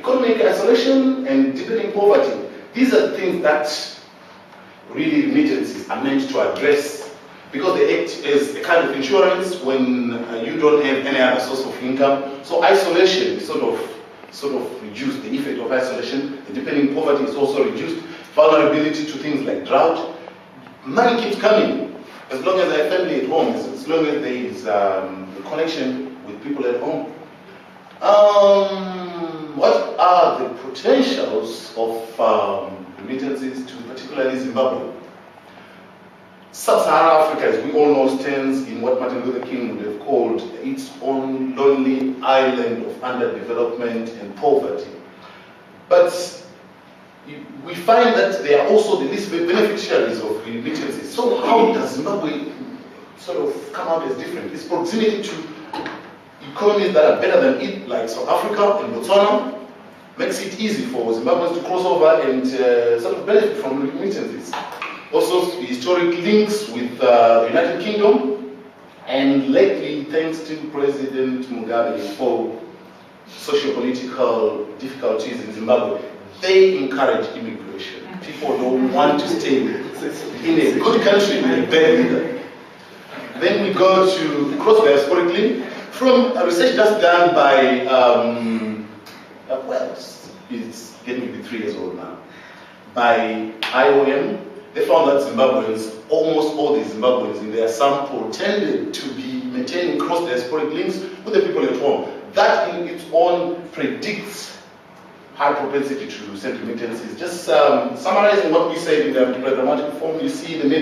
economic isolation and deepening poverty. These are things that really remittances are meant to address, because they act as a kind of insurance when you don't have any other source of income. So isolation is sort of reduced, the effect of isolation. The deepening poverty is also reduced. Vulnerability to things like drought. Money keeps coming as long as I have family at home, as long as there is a connection with people at home. What are the potentials of remittances to particularly Zimbabwe? Sub-Saharan Africa, as we all know, stands in what Martin Luther King would have called its own lonely island of underdevelopment and poverty. But we find that they are also the least beneficiaries of remittances. So how does Zimbabwe sort of come out as different? Its proximity to economies that are better than it, like South Africa and Botswana, makes it easy for Zimbabweans to cross over and sort of benefit from remittances. Also, historic links with the United Kingdom, and lately, thanks to President Mugabe for socio-political difficulties in Zimbabwe, they encourage immigration. People don't want to stay in a good country with a bad leader. Then we go to cross-diasporically, from a research just done by, well, it's getting to be 3 years old now, by IOM. They found that Zimbabweans, almost all the Zimbabweans in their sample, tended to be maintaining cross-diasporic links with the people at home. That in its own predicts high propensity to send remittances. Just summarizing what we said in the programmatic form, you see the middle.